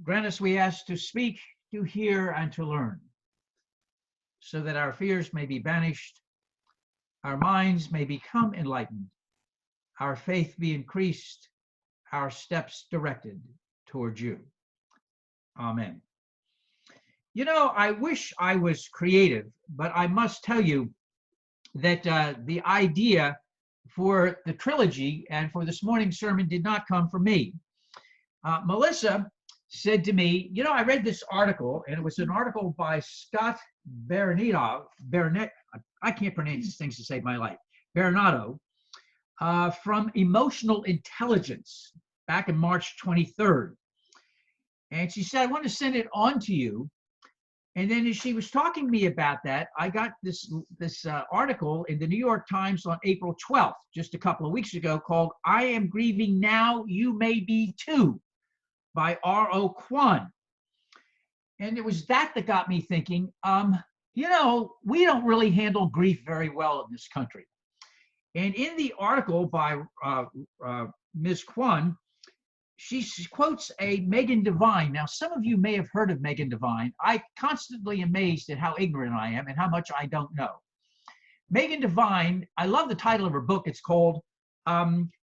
Grant us, we ask, to speak, to hear, and to learn, so that our fears may be banished, our minds may become enlightened, our faith be increased, our steps directed towards you. Amen. You know, I wish I was creative, but I must tell you that the idea for the trilogy and for this morning's sermon did not come from me. Melissa said to me, you know, I read this article, and it was an article by Scott Baronet, I can't pronounce these things to save my life, Baronato, from Emotional Intelligence back in March 23rd. And she said, I want to send it on to you. And then as she was talking to me about that, I got this article in the New York Times on April 12th, just a couple of weeks ago, called I Am Grieving Now, You May Be Too, by R.O. Kwan. And it was that got me thinking, you know, we don't really handle grief very well in this country. And in the article by Ms. Kwan, she quotes a Megan Devine. Now, some of you may have heard of Megan Devine. I'm constantly amazed at how ignorant I am and how much I don't know. Megan Devine, I love the title of her book. It's called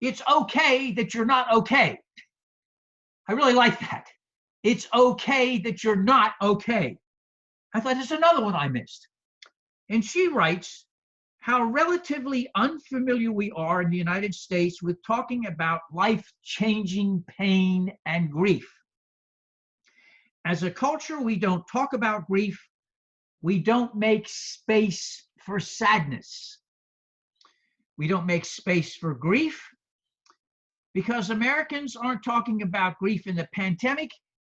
It's Okay That You're Not Okay. I really like that. It's okay that you're not okay. I thought there's another one I missed. And she writes how relatively unfamiliar we are in the United States with talking about life-changing pain and grief. As a culture, we don't talk about grief. We don't make space for sadness. We don't make space for grief because Americans aren't talking about grief in the pandemic.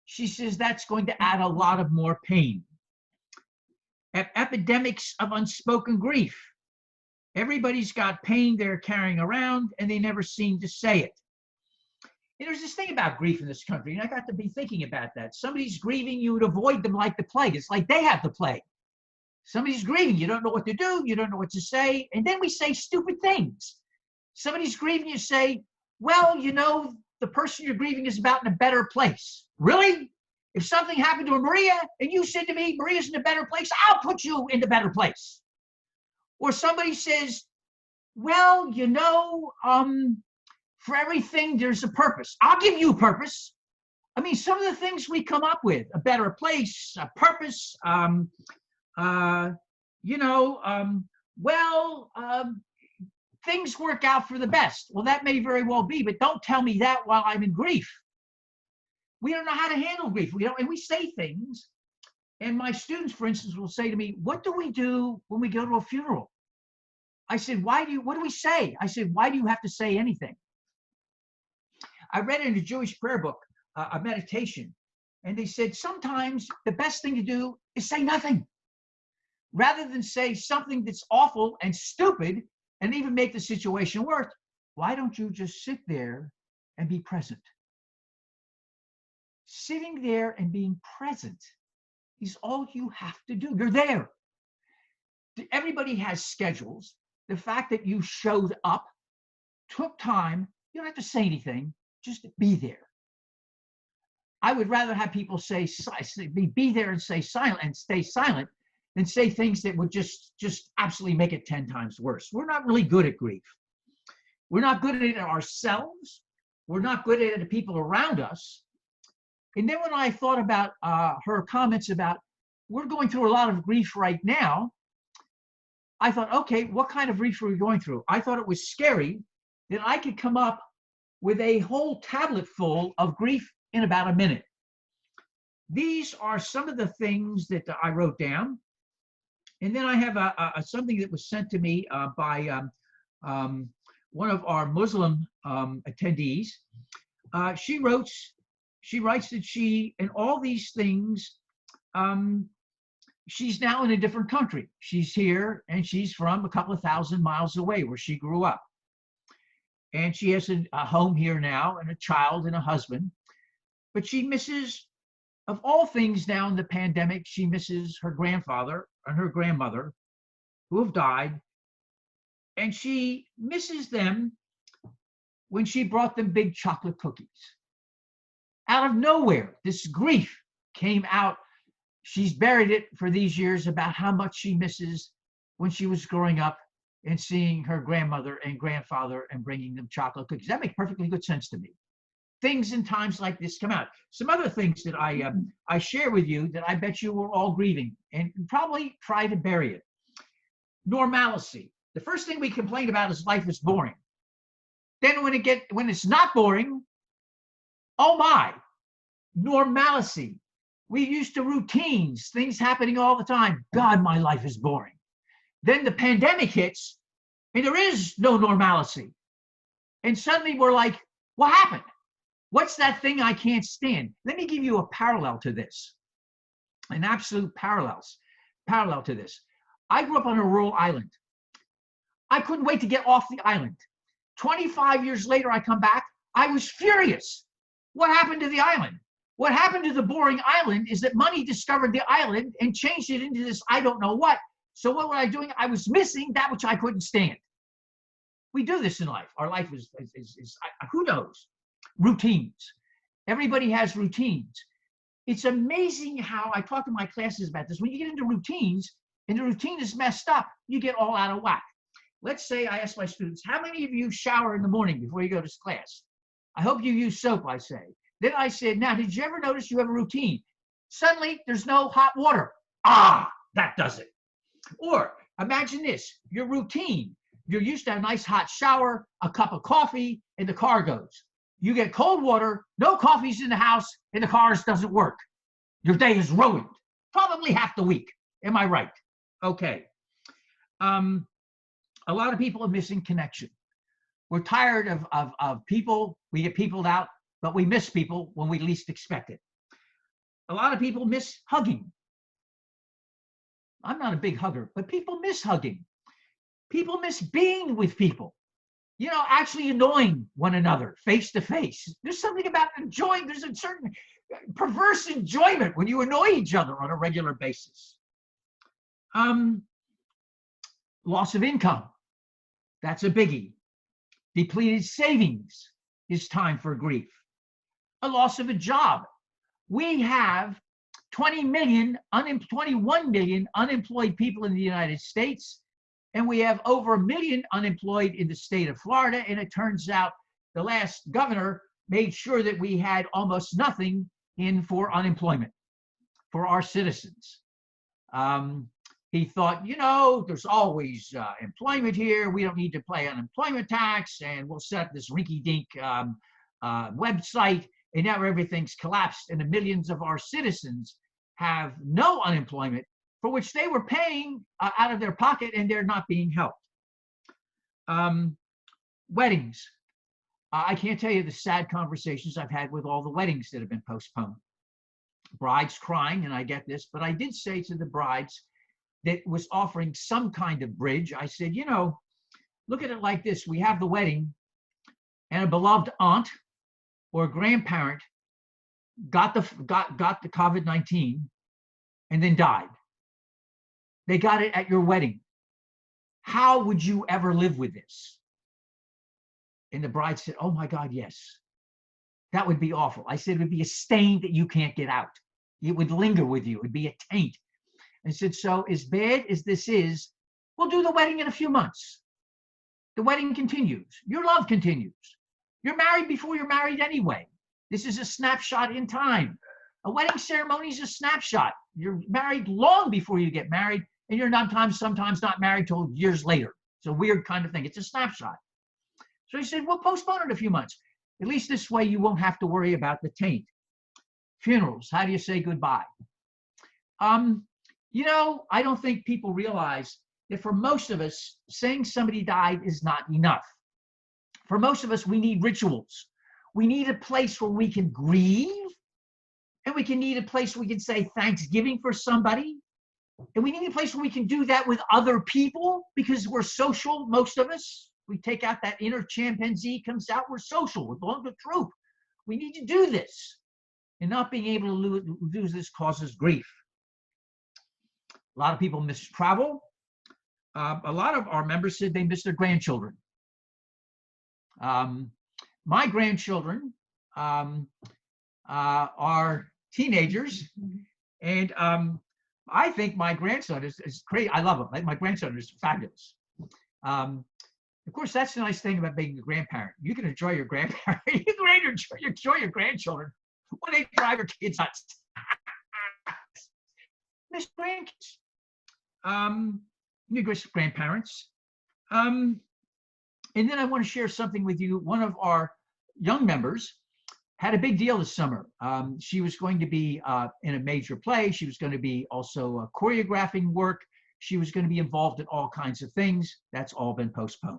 She says that's going to add a lot of more pain. Epidemics of unspoken grief. Everybody's got pain they're carrying around and they never seem to say it. And there's this thing about grief in this country, and I got to be thinking about that. Somebody's grieving, you would avoid them like the plague. It's like they have the plague. Somebody's grieving, you don't know what to do, you don't know what to say, and then we say stupid things. Somebody's grieving, you say, well, you know, the person you're grieving is about in a better place. Really? If something happened to Maria and you said to me, Maria's in a better place, I'll put you in a better place. Or somebody says, well, you know, for everything, there's a purpose. I'll give you a purpose. I mean, some of the things we come up with, a better place, a purpose, things work out for the best. Well, that may very well be, but don't tell me that while I'm in grief. We don't know how to handle grief. And we say things. And my students, for instance, will say to me, what do we do when we go to a funeral? I said, what do we say? I said, why do you have to say anything? I read in a Jewish prayer book, a meditation, and they said sometimes the best thing to do is say nothing. Rather than say something that's awful and stupid and even make the situation worse, why don't you just sit there and be present? Sitting there and being present is all you have to do. You're there. Everybody has schedules. The fact that you showed up, took time, you don't have to say anything, just be there. I would rather have people be there and stay silent than say things that would just absolutely make it 10 times worse. We're not really good at grief. We're not good at it ourselves. We're not good at it to people around us. And then when I thought about her comments about, we're going through a lot of grief right now, I thought, okay, what kind of grief are we going through? I thought it was scary that I could come up with a whole tablet full of grief in about a minute. These are some of the things that I wrote down. And then I have something that was sent to me by one of our Muslim attendees. She writes that in all these things, she's now in a different country. She's here and she's from a couple of thousand miles away where she grew up. And she has a home here now and a child and a husband. But she misses, of all things now in the pandemic, she misses her grandfather and her grandmother who have died. And she misses them when she brought them big chocolate cookies. Out of nowhere, this grief came out. She's buried it for these years about how much she misses when she was growing up and seeing her grandmother and grandfather and bringing them chocolate cookies. That makes perfectly good sense to me. Things in times like this come out. Some other things that I share with you that I bet you we're all grieving and probably try to bury it. Normalcy. The first thing we complain about is life is boring. Then when it's not boring, oh my, normalcy. We used to routines, things happening all the time. God, my life is boring. Then the pandemic hits and there is no normalcy. And suddenly we're like, what happened? What's that thing I can't stand? Let me give you a parallel to this, an absolute parallel to this. I grew up on a rural island. I couldn't wait to get off the island. 25 years later, I come back. I was furious. What happened to the island? What happened to the boring island is that money discovered the island and changed it into this I don't know what. So what was I doing? I was missing that which I couldn't stand. We do this in life. Our life is who knows? Routines. Everybody has routines. It's amazing how I talk to my classes about this. When you get into routines and the routine is messed up, you get all out of whack. Let's say I ask my students, how many of you shower in the morning before you go to class? I hope you use soap, I say. Then I said, now, did you ever notice you have a routine? Suddenly, there's no hot water. Ah, that does it. Or imagine this, your routine. You're used to a nice hot shower, a cup of coffee, and the car goes. You get cold water, no coffee's in the house, and the car doesn't work. Your day is ruined. Probably half the week. Am I right? Okay. A lot of people are missing connection. We're tired of people. We get peopled out, but we miss people when we least expect it. A lot of people miss hugging. I'm not a big hugger, but people miss hugging. People miss being with people. You know, actually annoying one another face to face. There's something about enjoying. There's a certain perverse enjoyment when you annoy each other on a regular basis. Loss of income. That's a biggie. Depleted savings is time for grief. A loss of a job. We have 21 million unemployed people in the United States, and we have over 1 million unemployed in the state of Florida. And it turns out the last governor made sure that we had almost nothing in for unemployment for our citizens. He thought, you know, there's always employment here. We don't need to pay unemployment tax, and we'll set up this rinky-dink website, and now everything's collapsed, and the millions of our citizens have no unemployment for which they were paying out of their pocket, and they're not being helped. Weddings. I can't tell you the sad conversations I've had with all the weddings that have been postponed. Brides crying, and I get this, but I did say to the brides that was offering some kind of bridge, I said, you know, look at it like this. We have the wedding, and a beloved aunt or grandparent got the COVID-19 and then died. They got it at your wedding. How would you ever live with this? And the bride said, oh my God, yes. That would be awful. I said, it would be a stain that you can't get out. It would linger with you. It would be a taint. I said, so as bad as this is, we'll do the wedding in a few months. The wedding continues. Your love continues. You're married before you're married anyway. This is a snapshot in time. A wedding ceremony is a snapshot. You're married long before you get married, and you're sometimes not married till years later. It's a weird kind of thing. It's a snapshot. So he said, we'll postpone it a few months. At least this way you won't have to worry about the taint. Funerals. How do you say goodbye? You know, I don't think people realize that for most of us, saying somebody died is not enough. For most of us, we need rituals. We need a place where we can grieve, and we can need a place where we can say Thanksgiving for somebody. And we need a place where we can do that with other people because we're social, most of us. We take out that inner chimpanzee, comes out, we're social, we belong to a troop. We need to do this. And not being able to do this causes grief. A lot of people miss travel. A lot of our members said they miss their grandchildren. My grandchildren are teenagers. And I think my grandson is great. I love him. My grandson is fabulous. Of course, that's the nice thing about being a grandparent. You can enjoy your grandparent. You can enjoy your grandchildren when they drive your kids nuts. Miss grandkids. You miss grandparents. And then I want to share something with you. One of our young members had a big deal this summer. She was going to be in a major play. She was going to be also choreographing work. She was going to be involved in all kinds of things. That's all been postponed.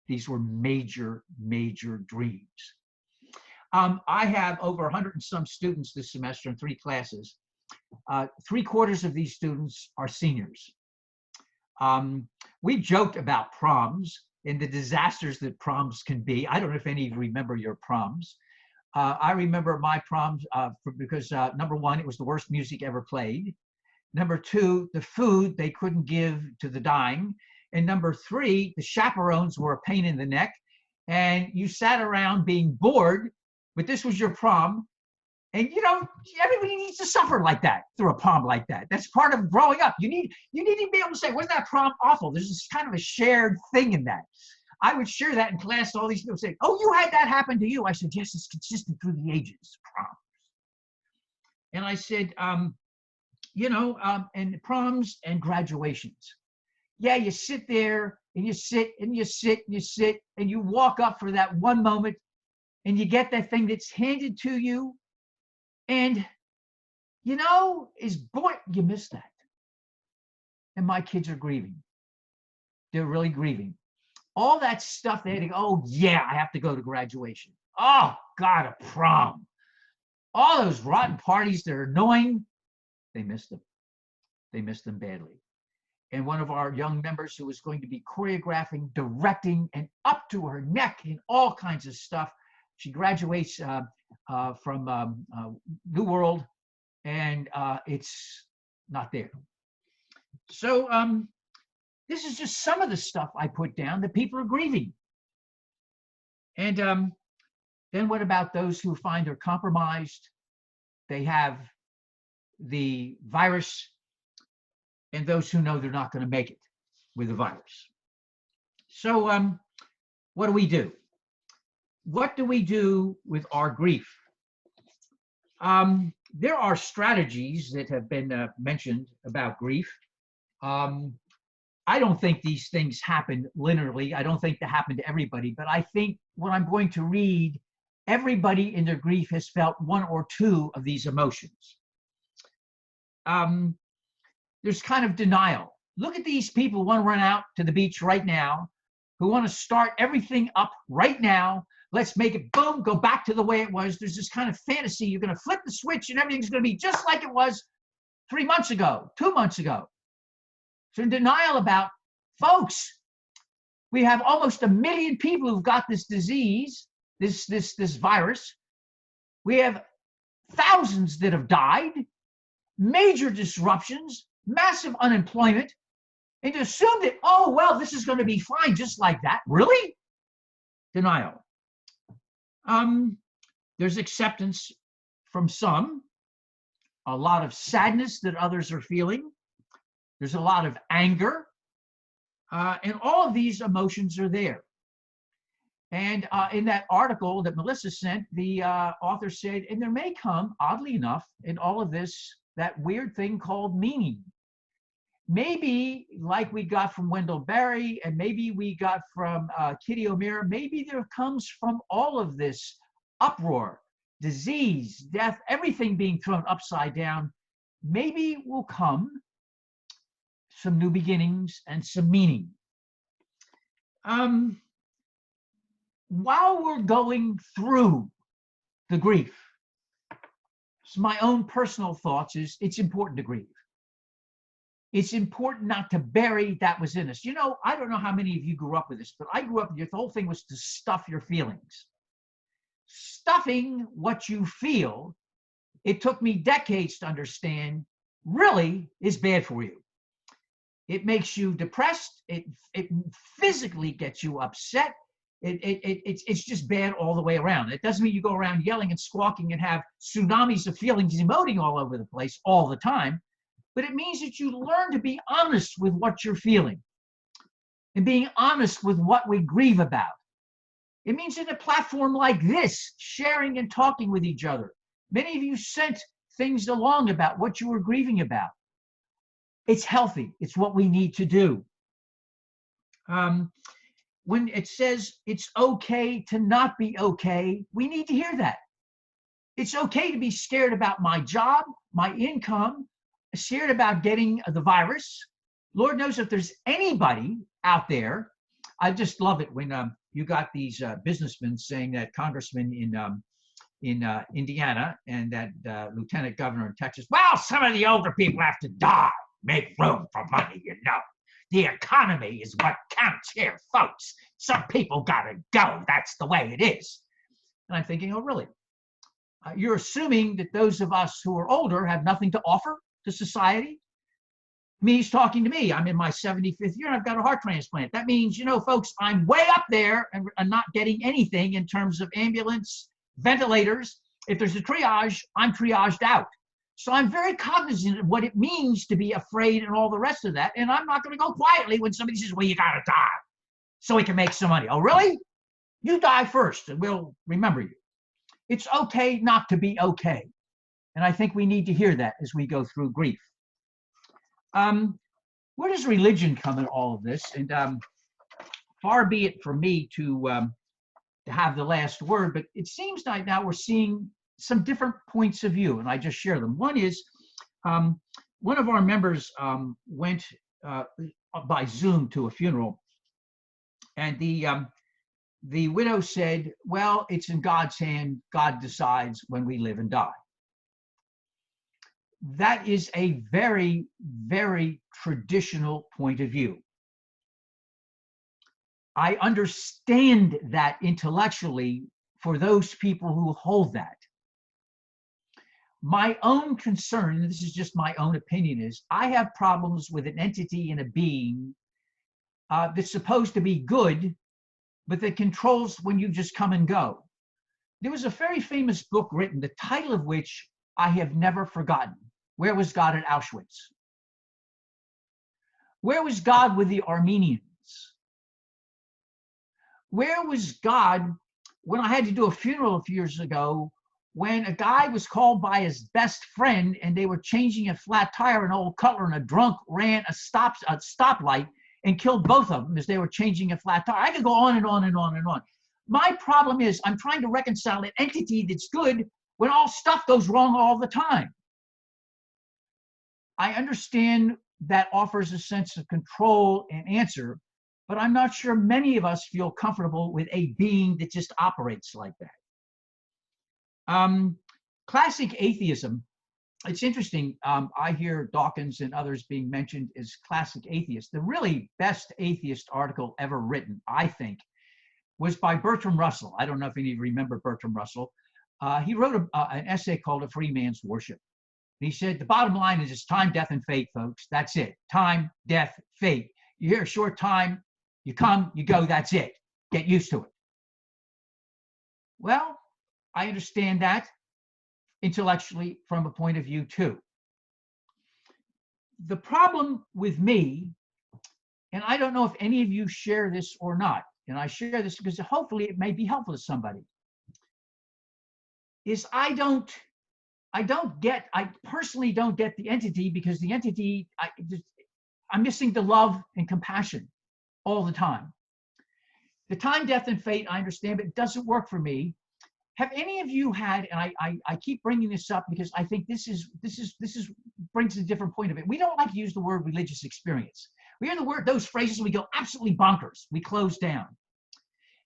These were major, major dreams. I have over 100 and some students this semester in 3 classes. 3/4 of these students are seniors. We joked about proms and the disasters that proms can be. I don't know if any of you remember your proms. I remember my proms because number 1, it was the worst music ever played. Number 2, the food they couldn't give to the dying. And number 3, the chaperones were a pain in the neck. And you sat around being bored, but this was your prom. And you know, everybody needs to suffer like that through a prom like that. That's part of growing up. You need to be able to say, wasn't that prom awful? There's this kind of a shared thing in that. I would share that in class. All these people say, oh, you had that happen to you. I said, yes, it's consistent through the ages, proms. And I said, and proms and graduations. Yeah, you sit there and you sit and you sit and you sit and you walk up for that one moment and you get that thing that's handed to you. And, you miss that. And my kids are grieving. They're really grieving. All that stuff, they had to go, oh, yeah, I have to go to graduation. Oh, God, a prom. All those rotten parties, they're annoying. They missed them. They missed them badly. And one of our young members who was going to be choreographing, directing, and up to her neck in all kinds of stuff, she graduates from New World, and it's not there. So this is just some of the stuff I put down that people are grieving. And then what about those who find they're compromised? They have the virus, and those who know they're not going to make it with the virus. So what do we do? What do we do with our grief? There are strategies that have been mentioned about grief. I don't think these things happen linearly. I don't think they happen to everybody, but I think what I'm going to read, everybody in their grief has felt one or two of these emotions. There's kind of denial. Look at these people who want to run out to the beach right now, who want to start everything up right now. Let's make it boom, go back to the way it was. There's this kind of fantasy. You're going to flip the switch and everything's going to be just like it was 3 months ago, 2 months ago. So in denial about, folks, we have almost 1 million people who've got this disease, this virus. We have thousands that have died, major disruptions, massive unemployment, and to assume that, oh, well, this is going to be fine just like that. Really? Denial. There's acceptance from some, a lot of sadness that others are feeling. There's a lot of anger, and all of these emotions are there. And in that article that Melissa sent, the author said, and there may come, oddly enough, in all of this, that weird thing called meaning. Maybe like we got from Wendell Berry, and maybe we got from Kitty O'Meara, maybe there comes from all of this uproar, disease, death, everything being thrown upside down, maybe will come some new beginnings and some meaning. While we're going through the grief, so my own personal thoughts is it's important to grieve. It's important not to bury that was in us. You know, I don't know how many of you grew up with this, but I grew up, the whole thing was to stuff your feelings. Stuffing what you feel, it took me decades to understand, really is bad for you. It makes you depressed. It physically gets you upset. It's just bad all the way around. It doesn't mean you go around yelling and squawking and have tsunamis of feelings emoting all over the place all the time, but it means that you learn to be honest with what you're feeling and being honest with what we grieve about. It means in a platform like this, sharing and talking with each other. Many of you sent things along about what you were grieving about. It's healthy. It's what we need to do. When it says it's okay to not be okay, we need to hear that. It's okay to be scared about my job, my income, scared about getting the virus. Lord knows if there's anybody out there. I just love it when you got these businessmen saying that congressman in Indiana and that lieutenant governor in Texas, well, some of the older people have to die. Make room for money, you know. The economy is what counts here, folks. Some people gotta go. That's the way it is. And I'm thinking, oh, really? You're assuming that those of us who are older have nothing to offer to society? He's talking to me. I'm in my 75th year and I've got a heart transplant. That means, you know, folks, I'm way up there and I'm not getting anything in terms of ambulance, ventilators. If there's a triage, I'm triaged out. So I'm very cognizant of what it means to be afraid and all the rest of that. And I'm not going to go quietly when somebody says, well, you got to die so we can make some money. Oh, really? You die first and we'll remember you. It's okay not to be okay. And I think we need to hear that as we go through grief. Where does religion come in all of this? And far be it from me to have the last word, but it seems like now we're seeing some different points of view, and I just share them. One is one of our members went by Zoom to a funeral, and the widow said, well, it's in God's hand. God decides when we live and die. That is a very, very traditional point of view. I understand that intellectually for those people who hold that. My own concern, and this is just my own opinion, is I have problems with an entity and a being that's supposed to be good, but that controls when you just come and go. There was a very famous book written, the title of which I have never forgotten. Where was God at Auschwitz? Where was God with the Armenians? Where was God when I had to do a funeral a few years ago, when a guy was called by his best friend and they were changing a flat tire, an old Cutler, and a drunk ran a stoplight and killed both of them as they were changing a flat tire? I could go on and on and on and on. My problem is I'm trying to reconcile an entity that's good when all stuff goes wrong all the time. I understand that offers a sense of control and answer, but I'm not sure many of us feel comfortable with a being that just operates like that. Classic atheism, it's interesting. I hear Dawkins and others being mentioned as classic atheists. The really best atheist article ever written, I think, was by Bertrand Russell. I don't know if any of you remember Bertrand Russell. He wrote an essay called A Free Man's Worship. And he said, the bottom line is it's time, death, and fate, folks. That's it. Time, death, fate. You're here a short time, you come, you go, that's it. Get used to it. Well, I understand that intellectually from a point of view too. The problem with me, and I don't know if any of you share this or not, and I share this because hopefully it may be helpful to somebody, is I personally don't get the entity, because the entity, I'm missing the love and compassion all the time. The time, death, and fate, I understand, but it doesn't work for me. Have any of you had, and I keep bringing this up because I think this brings a different point of it. We don't like to use the word religious experience. We hear those phrases and we go absolutely bonkers. We close down.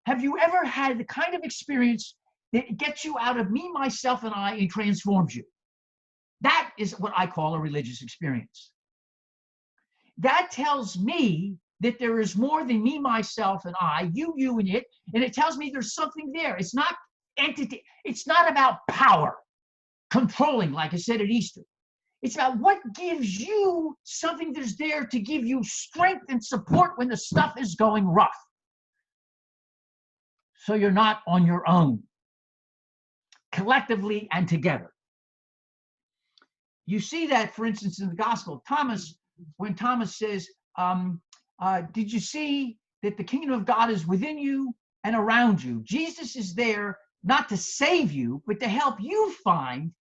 Have you ever had the kind of experience that gets you out of me, myself, and I and transforms you? That is what I call a religious experience. That tells me that there is more than me, myself, and I, you, and it, and it tells me there's something there. It's not entity. It's not about power, controlling, like I said at Easter. It's about what gives you something that's there to give you strength and support when the stuff is going rough. so you're not on your own, collectively and together. You see that, for instance, in the gospel, when Thomas says, did you see that the kingdom of God is within you and around you? Jesus is there not to save you, but to help you find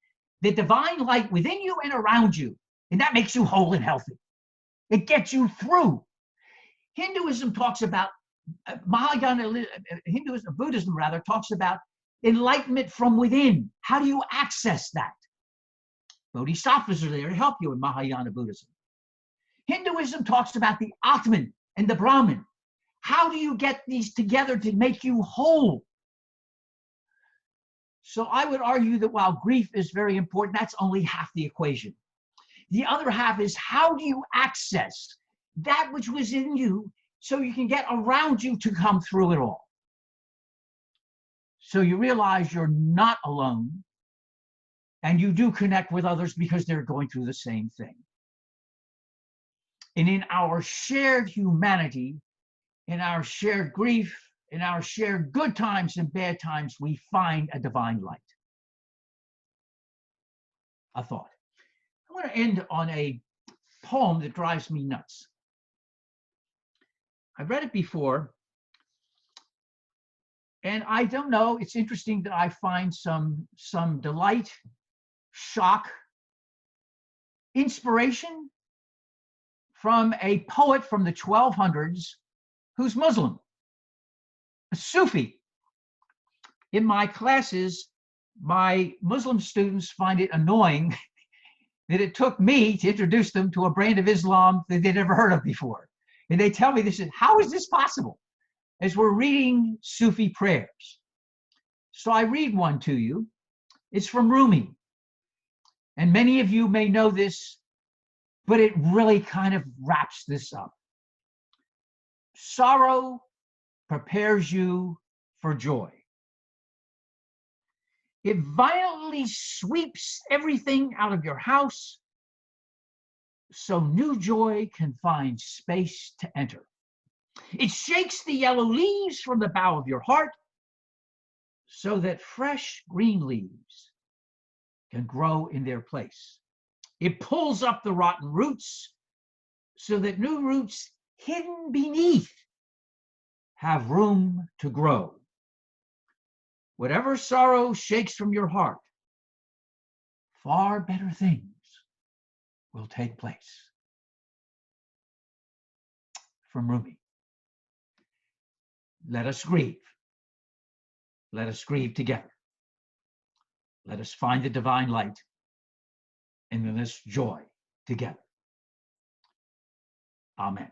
the divine light within you and around you. And that makes you whole and healthy. It gets you through. Hinduism talks about, Buddhism rather, talks about enlightenment from within. How do you access that? Bodhisattvas are there to help you in Mahayana Buddhism. Hinduism talks about the Atman and the Brahman. How do you get these together to make you whole? So I would argue that while grief is very important, that's only half the equation. The other half is, how do you access that which was in you so you can get around you to come through it all? So you realize you're not alone, and you do connect with others because they're going through the same thing. And in our shared humanity, in our shared grief, in our shared good times and bad times, we find a divine light. A thought. I want to end on a poem that drives me nuts. I've read it before, and I don't know, it's interesting that I find some delight, shock, inspiration from a poet from the 1200s who's Muslim, a Sufi. In my classes, my Muslim students find it annoying that it took me to introduce them to a brand of Islam that they'd never heard of before. And they tell me, this is, how is this possible? As we're reading Sufi prayers. So I read one to you. It's from Rumi. And many of you may know this, but it really kind of wraps this up. Sorrow prepares you for joy. It violently sweeps everything out of your house so new joy can find space to enter. It shakes the yellow leaves from the bough of your heart so that fresh green leaves can grow in their place. It pulls up the rotten roots so that new roots hidden beneath have room to grow. Whatever sorrow shakes from your heart, far better things will take place. From Rumi. Let us grieve. Let us grieve together. Let us find the divine light and let us joy together. Amen.